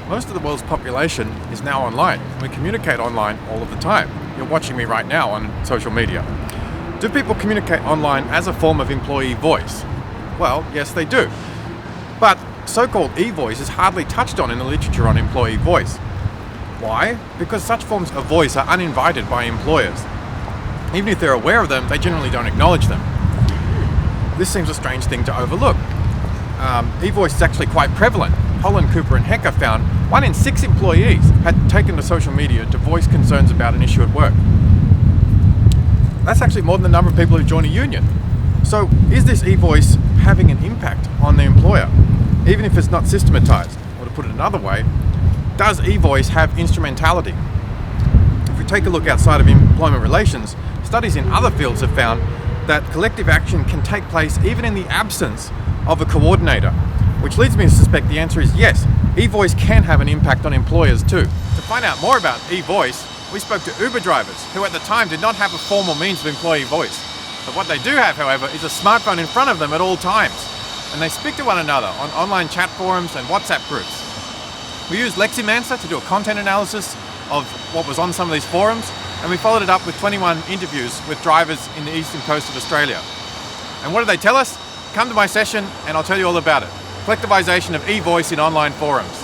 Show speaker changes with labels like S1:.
S1: Most of the world's population is now online. We communicate online all of the time. You're watching me right now on social media. Do people communicate online as a form of employee voice? Well, yes, they do. But so-called e-voice is hardly touched on in the literature on employee voice. Why? Because such forms of voice are uninvited by employers. Even if they're aware of them, they generally don't acknowledge them. This seems a strange thing to overlook. E-voice is actually quite prevalent. Holland, Cooper and Hecker found 1 in 6 employees had taken to social media to voice concerns about an issue at work. That's actually more than the number of people who join a union. So is this e-voice having an impact on the employer, even if it's not systematized? Or to put it another way, does e-voice have instrumentality? If we take a look outside of employment relations, studies in other fields have found that collective action can take place even in the absence of a coordinator, which leads me to suspect the answer is yes, e-voice can have an impact on employers too. To find out more about e-voice, we spoke to Uber drivers who at the time did not have a formal means of employee voice. But what they do have, however, is a smartphone in front of them at all times. And they speak to one another on online chat forums and WhatsApp groups. We used Leximancer to do a content analysis of what was on some of these forums, and we followed it up with 21 interviews with drivers in the eastern coast of Australia. And what did they tell us? Come to my session and I'll tell you all about it. Collectivisation of E-voice in online forums.